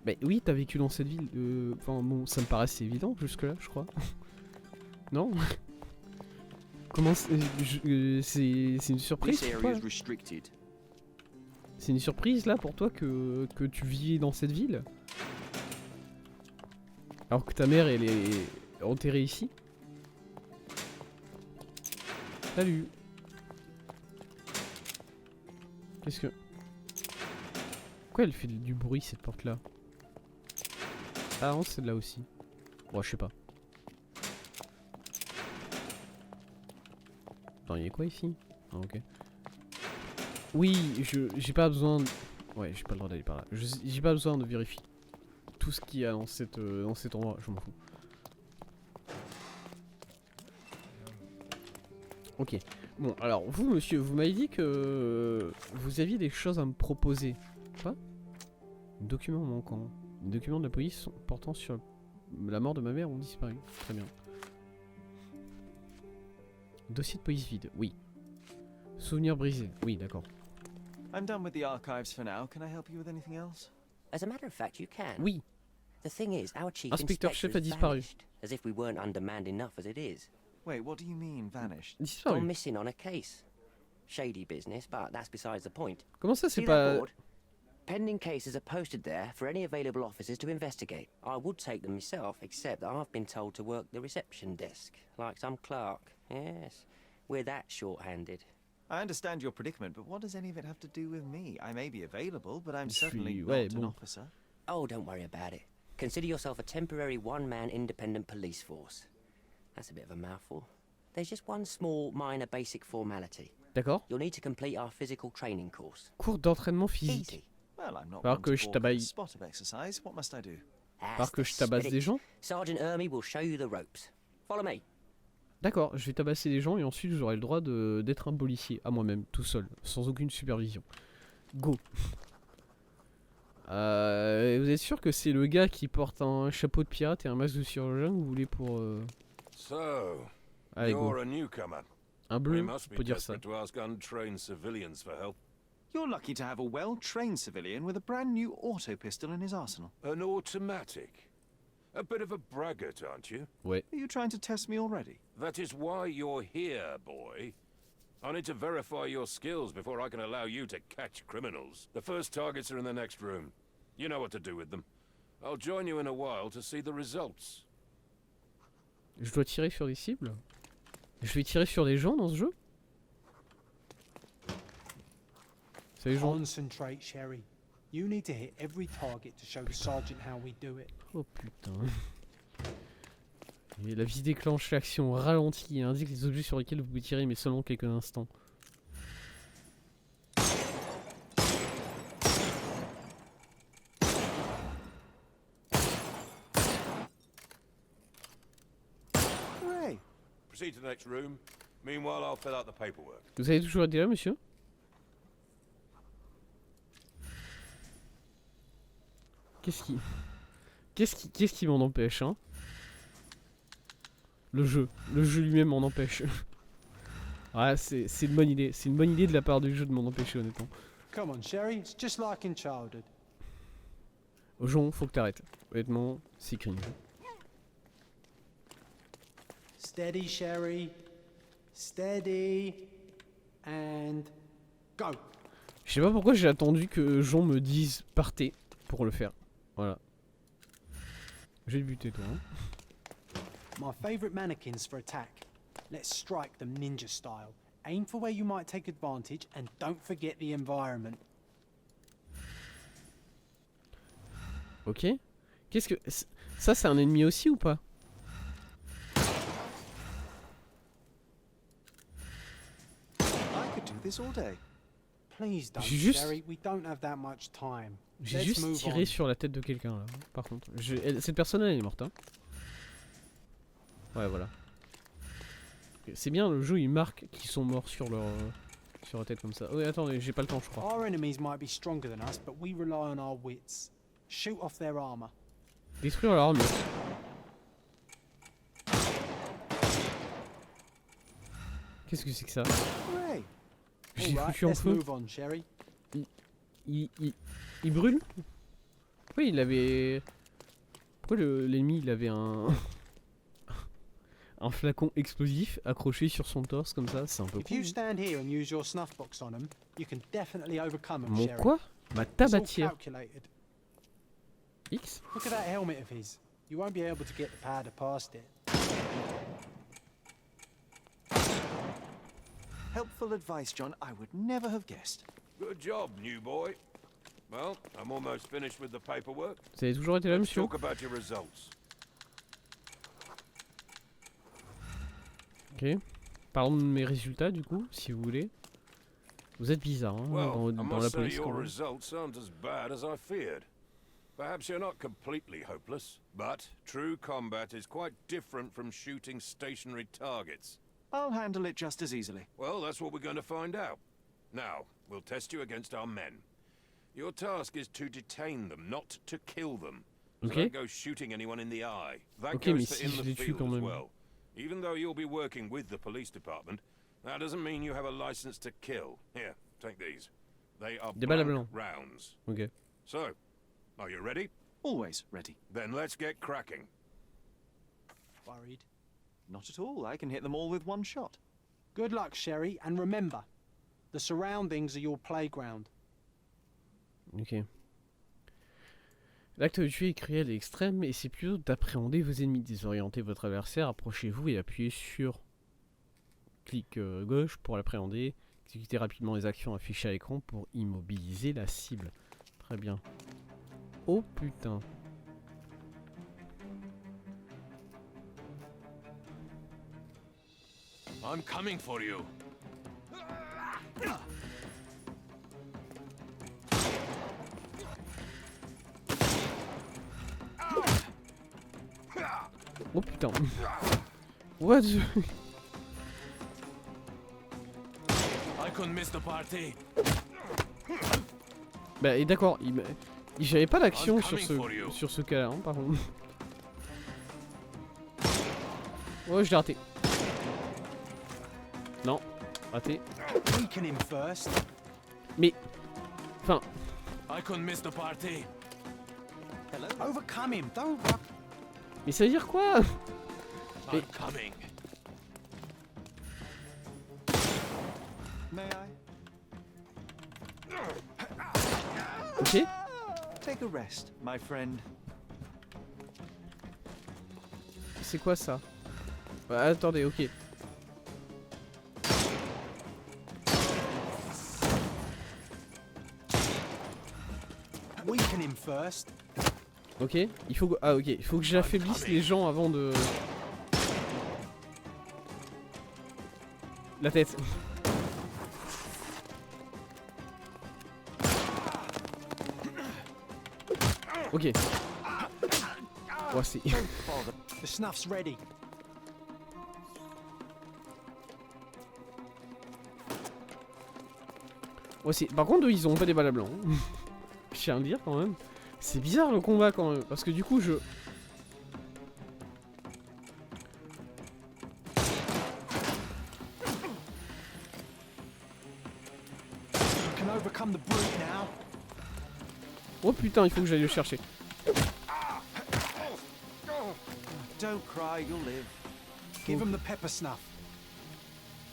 Mais oui, t'as vécu dans cette ville. Enfin, bon, ça me paraissait évident jusque-là, je crois. Non? Comment c'est une surprise This pour area toi? is restricted. C'est une surprise là pour toi que tu vis dans cette ville? Alors que ta mère, elle est enterrée ici? Salut. Qu'est-ce que... Pourquoi elle fait du bruit cette porte là? Ah non, c'est de là aussi. Bon, je sais pas. Attends, il y a quoi ici? Ah, ok. Oui, j'ai pas besoin de... Ouais, j'ai pas le droit d'aller par là. J'ai pas besoin de vérifier tout ce qu'il y a dans cet endroit, je m'en fous. Ok. Bon, alors, vous, monsieur, vous m'avez dit que vous aviez des choses à me proposer. Quoi? Documents manquants. Les documents de la police portant sur la mort de ma mère ont disparu. Très bien. Dossier de police vide, oui. Souvenir brisé, oui, d'accord. I'm done with the archives for now. Can I help you with anything else? As a matter of fact, you can. Oui, The thing is, our chief Inspecteur inspector chef has a disparu. vanished, as if we weren't undermanned enough as it is. Wait, what do you mean, vanished? Gone disparu. missing on a case. Shady business, but that's besides the point. Comment ça, See c'est that pas... board? Pending cases are posted there for any available officers to investigate. I would take them myself, except that I've been told to work the reception desk, like some clerk. Yes, we're that short-handed. I understand your predicament, but what does any of it have to do with me? I may be available, but I'm Je suis- certainly ouais, not an bon. officer. Oh, don't worry about it. Consider yourself a temporary one-man independent police force. That's a bit of a mouthful. There's just one small, minor basic formality. D'accord. You'll need to complete our physical training course. Cours d'entraînement physique. Easy. Well, I'm not Alors one que to je balk at the tabaille. spot of exercise. What must I do? That's Par que the je tabasse spirit. des gens. Sergeant Ermy will show you the ropes. Follow me. D'accord, je vais tabasser des gens et ensuite j'aurai le droit d'être un policier à moi-même, tout seul, sans aucune supervision. Go. Vous êtes sûr que c'est le gars qui porte un chapeau de pirate et un masque de chirurgien que vous voulez pour... So, Allez, go. you're a newcomer. Un We bleu, must on be peut dire ça. desperate to ask untrained civilians for help. You're lucky to have a well-trained civilian with a brand new auto pistol in his arsenal. An automatic. A bit of a braggart, aren't you? Ouais. Are you trying to test me already? That is why you're here, boy. I need to verify your skills before I can allow you to catch criminals. The first targets are in the next room. You know what to do with them. I'll join you in a while to see the results. Je dois tirer sur des cibles? Je vais tirer sur des gens dans ce jeu? C'est les gens. Concentrate, Sherry. You need to hit every target to show the sergeant how we do it. Oh putain. Et la vie déclenche l'action ralentie et indique les objets sur lesquels vous pouvez tirer mais seulement quelques instants. Hooray! Proceed to the next room. Meanwhile, I'll fill out the paperwork. Vous avez toujours été là, monsieur? Qu'est-ce qui m'en empêche, hein? Le jeu lui-même m'en empêche. Ouais, c'est une bonne idée. C'est une bonne idée de la part du jeu de m'en empêcher, honnêtement. Come on, Sherry. It's just like in childhood. Jon, faut que t'arrêtes. Honnêtement, c'est cringe. Steady, Sherry. Steady. And go. Je sais pas pourquoi j'ai attendu que Jon me dise partez pour le faire. Voilà. Je vais te buter, toi. Hein. My favorite mannequins for attack. Let's strike them ninja style. Aim for where you might take advantage and don't forget the environment. Ok. Qu'est-ce que... Ça, c'est un ennemi aussi ou pas? I could do this all day. Please don't, J'ai juste- Sherry. We don't have that much time. J'ai Let's juste move tiré on. sur la tête de quelqu'un là. Par contre, cette personne elle est morte. Hein. Ouais, voilà. C'est bien, le jeu il marque qu'ils sont morts sur la tête comme ça. Oh, attendez, j'ai pas le temps, je crois. Our enemies might be stronger than us, but we rely on our wits. Shoot off their armor. Détruire leur armure. Qu'est-ce que c'est que ça? Hooray! J'ai Alright, foutu en let's feu. move on, Sherry. Il brûle? Pourquoi il avait... Pourquoi l'ennemi il avait un... un flacon explosif accroché sur son torse comme ça? C'est un peu If you cool. stand here and use your snuff box on them, you can definitely overcome them, Mon Sherry. quoi? Ma It's all tabatière. calculated. X? Look at that helmet of his. You won't be able to get the powder past it. helpful advice, John. I would never have guessed. Good job, new boy. Well, I'm almost finished with the paperwork. Vous avez toujours été là, Let's monsieur? talk about your results. Ok. Parlons de mes résultats, du coup, si vous voulez. Vous êtes bizarre, hein, Well, I dans la must say police, your quand même. results aren't as bad as I feared. Perhaps you're not completely hopeless, but true combat is quite different from shooting stationary targets. I'll handle it just as easily. Well, that's what we're going to find out. Now, we'll test you against our men. Your task is to detain them, not to kill them. So Ok. don't go shooting anyone in the eye. That Ok, mais goes for si in je the les tue field quand as même. well. Even though you'll be working with the police department, that doesn't mean you have a license to kill. Here, take these. They are Des balles à blank blanc. rounds. Ok. So, are you ready? Always ready. Then let's get cracking. Worried? Not at all. I can hit them all with one shot. Good luck, Sherry, and remember, the surroundings are your playground. Ok. L'acte de tuer est cruel et extrême, et c'est plutôt d'appréhender vos ennemis, désorienter votre adversaire, approchez-vous et appuyez sur clic gauche pour l'appréhender, exécutez rapidement les actions affichées à l'écran pour immobiliser la cible. Très bien. Oh putain. I'm coming for you. Oh putain. What the... I couldn't miss the party. Bah et d'accord, j'avais pas d'action I'm sur coming for you. ce cas-là, hein, par contre. Ouais, je l'ai raté. Non, raté. Weaken him first. Mais, enfin, I couldn't miss the party. Overcome him. Don't. mais ça veut dire quoi? I'm coming. May I? Ok. Take a rest, my friend. C'est quoi ça? Bah, attendez, ok. Weaken him first. Ok, il faut que... Ah ok, il faut que j'affaiblisse les gens avant de... La tête. Ok. Voici. The snuff's ready. Voici. Par contre, eux, ils ont pas des balles à blanc. Je tiens à le dire quand même. C'est bizarre le combat quand même. Parce que du coup, je... You can overcome the brute now. Oh putain, il faut que j'aille le chercher. Don't cry, you'll live. Give him the pepper snuff.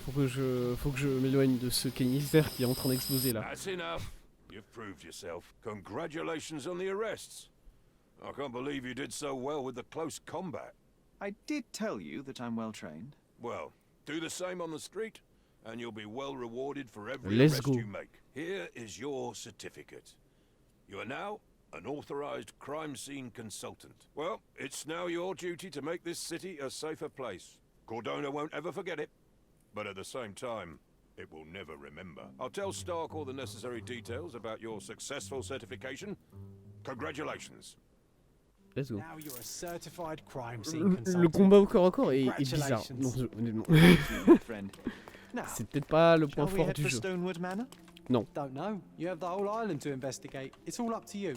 Faut que je m'éloigne de ce canister qui est en train d'exploser là. That's enough. You've proved yourself. Congratulations on the arrests. I can't believe you did so well with the close combat. I did tell you that I'm well trained. Well, do the same on the street, and you'll be well rewarded for every Let's arrest go. you make. Here is your certificate. You are now an authorized crime scene consultant. Well, it's now your duty to make this city a safer place. Cordona won't ever forget it, but at the same time, it will never remember. I'll tell Stark all the necessary details about your successful certification. Congratulations. Let's go. Now you're a certified crime scene Le consultant. combat au corps à corps est bizarre. Congratulations. Non, honnêtement. My friend. Now, C'est peut-être pas le point shall we fort head du for jeu. Stonewood Manor? Don't know. You have the whole island to investigate. It's all up to you.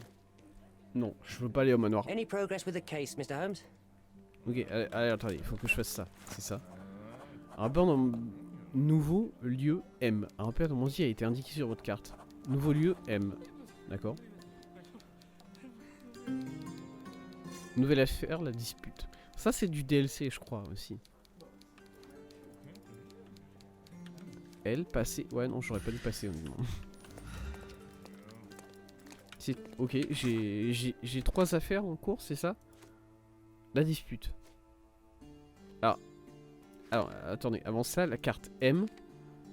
Non, je veux pas aller au manoir. Any progress with the case, Mr. Holmes? Ok, allez, attendez, il faut que je fasse ça. C'est ça. Un rapport dans nouveau lieu M. Un repère de Monzi a été indiqué sur votre carte. Nouveau lieu M. D'accord. Nouvelle affaire, la dispute. Ça c'est du DLC je crois aussi. Elle, passer... Ouais non, j'aurais pas dû passer honnêtement. Ok, j'ai 3 affaires en cours, c'est ça? La dispute. Alors, attendez, avant ça, la carte M.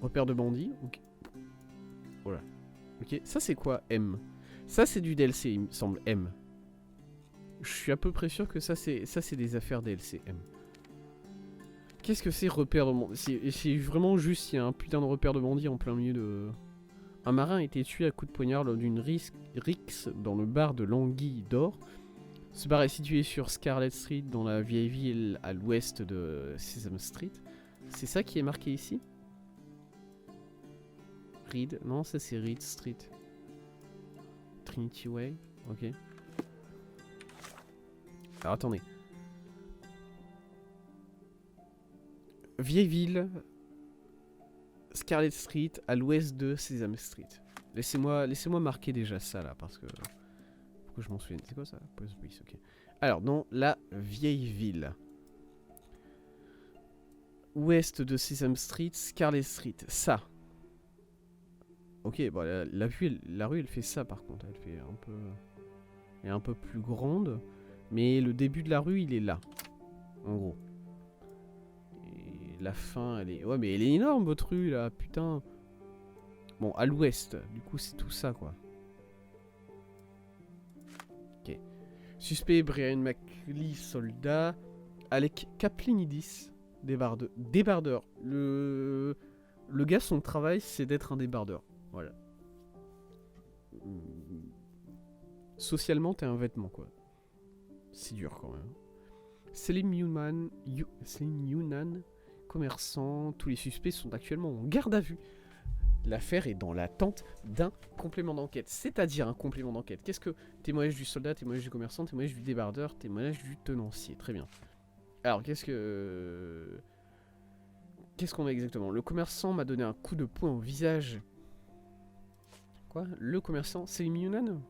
Repère de bandits. Ok. Voilà. Ok, ça c'est quoi M? Ça c'est du DLC, il me semble, M. Je suis à peu près sûr que ça c'est des affaires DLC, M. Qu'est-ce que c'est repère de bandits? C'est vraiment juste, il y a un putain de repère de bandits en plein milieu de... Un marin a été tué à coups de poignard lors d'une rixe dans le bar de l'Anguille d'Or. Ce bar est situé sur Scarlet Street, dans la vieille ville à l'ouest de Sesame Street. C'est ça qui est marqué ici? Reed? Non, ça c'est Reed Street. Trinity Way? Ok. Alors attendez. Vieille ville, Scarlet Street, à l'ouest de Sesame Street. Laissez-moi marquer déjà ça là, parce que... Faut que je m'en souvienne. C'est quoi ça? Police, ok. Alors, dans la vieille ville. Ouest de Sesame Street, Scarlet Street. Ça. Ok, bon, la rue, elle fait ça par contre. Elle fait un peu... Elle est un peu plus grande. Mais le début de la rue, il est là. En gros. Et la fin, elle est... Ouais, mais elle est énorme, votre rue, là, putain. Bon, à l'ouest. Du coup, c'est tout ça, quoi. Ok. Suspect, Brian McLean, soldat. Alec Kaplinidis, débardeur. Le gars, son travail, c'est d'être un débardeur. Voilà. Socialement, t'es un vêtement, quoi. C'est dur, quand même. Selim Younan, commerçant. Tous les suspects sont actuellement en garde à vue. L'affaire est dans l'attente d'un complément d'enquête. C'est-à-dire un complément d'enquête. Qu'est-ce que... Témoignage du soldat, témoignage du commerçant, témoignage du débardeur, témoignage du tenancier. Très bien. Alors, qu'est-ce qu'on a exactement? Le commerçant m'a donné un coup de poing au visage. Quoi? Le commerçant? Selim Younan?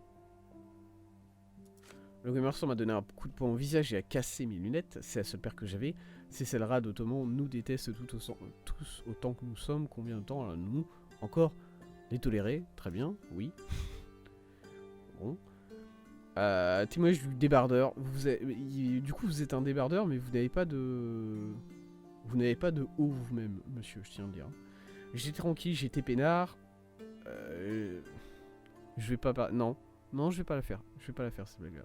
Le commerçant m'a donné un coup de poing au visage et a cassé mes lunettes. C'est la seule paire que j'avais. Ces celles-là d'Ottoman nous détestent tous autant que nous sommes. Combien de temps allons-nous encore les tolérer? Très bien, oui. Bon. Témoignage du débardeur. Du coup, vous êtes un débardeur, mais vous n'avez pas de... Vous n'avez pas de haut vous-même, monsieur, je tiens à le dire. J'étais tranquille, j'étais peinard. Je vais pas... Non, je vais pas la faire. Je vais pas la faire, cette blague-là.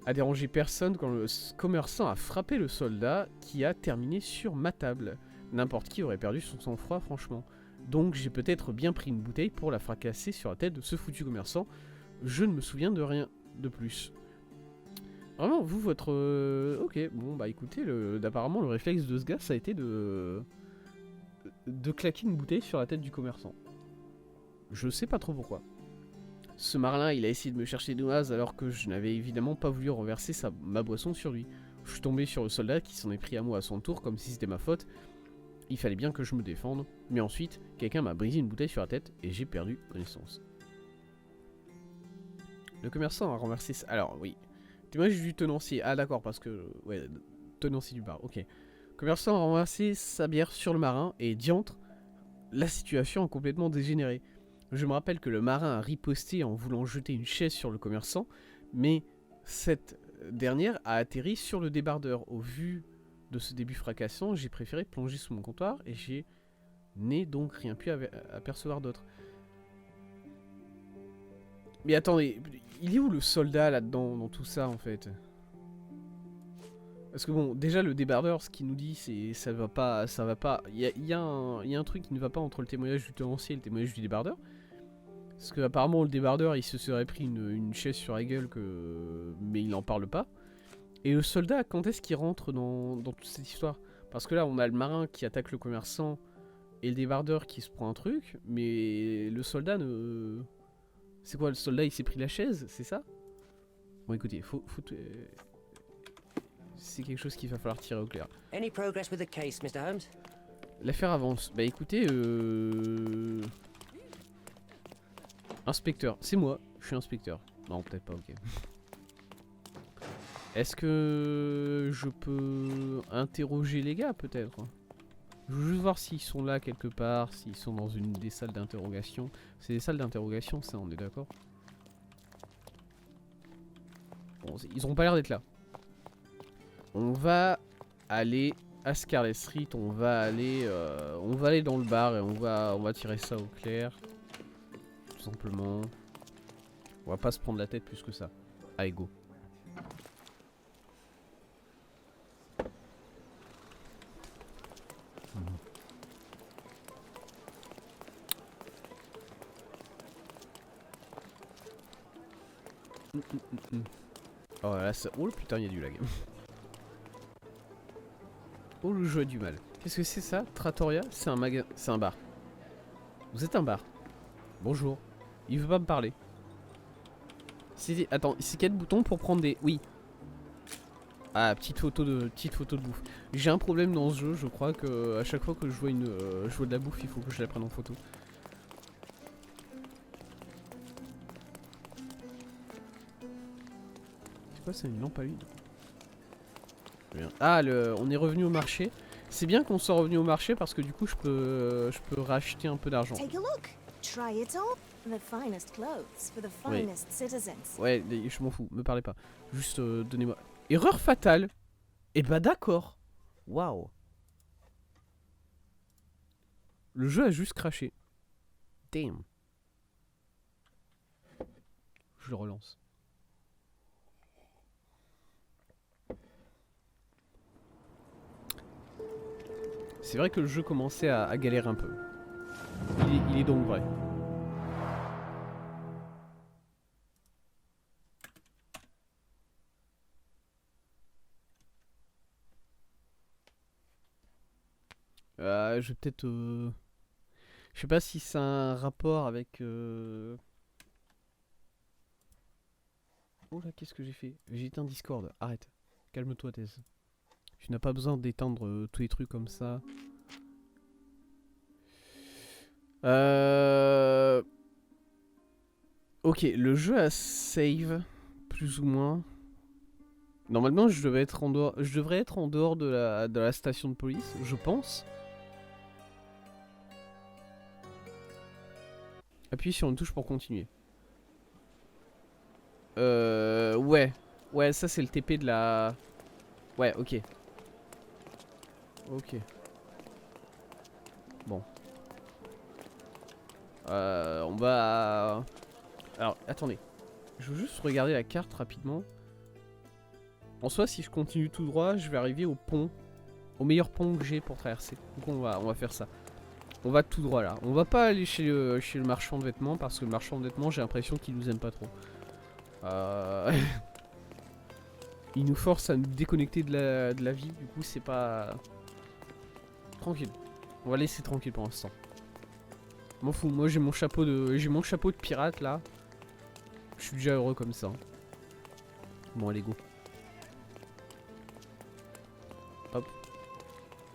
A dérangé personne quand le commerçant a frappé le soldat qui a terminé sur ma table. N'importe qui aurait perdu son sang-froid, franchement. Donc j'ai peut-être bien pris une bouteille pour la fracasser sur la tête de ce foutu commerçant. Je ne me souviens de rien de plus. Vraiment, vous, votre... Ok, bon, bah écoutez, apparemment le réflexe de ce gars, ça a été de claquer une bouteille sur la tête du commerçant. Je sais pas trop pourquoi. Ce marin, il a essayé de me chercher de oise alors que je n'avais évidemment pas voulu renverser ma boisson sur lui. Je suis tombé sur le soldat qui s'en est pris à moi à son tour comme si c'était ma faute. Il fallait bien que je me défende, mais ensuite, quelqu'un m'a brisé une bouteille sur la tête et j'ai perdu connaissance. Le commerçant a renversé... Alors, oui. Témoignage du tenancier. Ah d'accord, parce que... Ouais, tenancier du bar, ok. Le commerçant a renversé sa bière sur le marin et diantre, la situation a complètement dégénéré. Je me rappelle que le marin a riposté en voulant jeter une chaise sur le commerçant, mais cette dernière a atterri sur le débardeur. Au vu de ce début fracassant, j'ai préféré plonger sous mon comptoir et je n'ai donc rien pu apercevoir d'autre. Mais attendez, il est où le soldat là-dedans, dans tout ça en fait? Parce que bon, déjà le débardeur, ce qu'il nous dit, c'est ça va pas. Il y a un truc qui ne va pas entre le témoignage du tenancier et le témoignage du débardeur. Parce que apparemment le débardeur, il se serait pris une chaise sur la gueule mais il n'en parle pas. Et le soldat, quand est-ce qu'il rentre dans toute cette histoire? Parce que là, on a le marin qui attaque le commerçant et le débardeur qui se prend un truc, mais le soldat ne... C'est quoi, le soldat, il s'est pris la chaise, c'est ça? Bon, écoutez, c'est quelque chose qu'il va falloir tirer au clair. Any progress with the case, Mr. Holmes? L'affaire avance. Bah écoutez, Inspecteur, c'est moi, je suis inspecteur. Non, peut-être pas, ok. Est-ce que je peux interroger les gars, peut-être? Je veux juste voir s'ils sont là quelque part, s'ils sont dans une des salles d'interrogation. C'est des salles d'interrogation, ça, on est d'accord? Bon, ils ont pas l'air d'être là. On va aller à Scarlet Street, on va aller dans le bar et on va tirer ça au clair. Tout simplement. On va pas se prendre la tête plus que ça. Allez, go. Oh là, ça... Oh putain, il y a du lag. Oh, le jeu a du mal. Qu'est-ce que c'est ça? Trattoria? C'est un magasin... C'est un bar. Vous êtes un bar. Bonjour. Il veut pas me parler. Attends, c'est quel bouton pour prendre des... Oui. Ah, petite photo de bouffe. J'ai un problème dans ce jeu, je crois que à chaque fois que je vois de la bouffe, il faut que je la prenne en photo. C'est quoi, c'est une lampe à huile? Ah, on est revenu au marché. C'est bien qu'on soit revenu au marché parce que du coup je peux racheter un peu d'argent. Take a look. Try it on. The finest clothes for the finest citizens. Ouais, je m'en fous, me parlez pas. Juste donnez-moi. Erreur fatale. Eh bah d'accord. Waouh. Le jeu a juste craché. Damn. Je le relance. C'est vrai que le jeu commençait à galérer un peu. Il est donc vrai. Je vais peut-être... Je sais pas si c'est un rapport avec... Oh là, qu'est-ce que j'ai fait? J'ai éteint Discord. Arrête. Calme-toi, Thèse. Tu n'as pas besoin d'éteindre tous les trucs comme ça. Ok, le jeu a save, plus ou moins. Normalement, je devrais être en dehors de la station de police, je pense. Appuie sur une touche pour continuer. Ouais. Ouais, ça c'est le TP de la... Ouais, ok. Ok. Bon. On va... Alors, attendez. Je veux juste regarder la carte rapidement. En soi, si je continue tout droit, je vais arriver au pont. Au meilleur pont que j'ai pour traverser. Donc on va faire ça. On va tout droit là. On va pas aller chez le marchand de vêtements parce que le marchand de vêtements, j'ai l'impression qu'il nous aime pas trop. Il nous force à nous déconnecter de la vie. Du coup, c'est pas... Tranquille. On va laisser tranquille pour l'instant. M'en fous. Moi, j'ai mon chapeau de pirate là. Je suis déjà heureux comme ça. Bon, allez, go. Hop.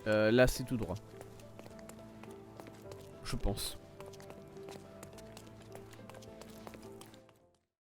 Là, c'est tout droit. Je pense.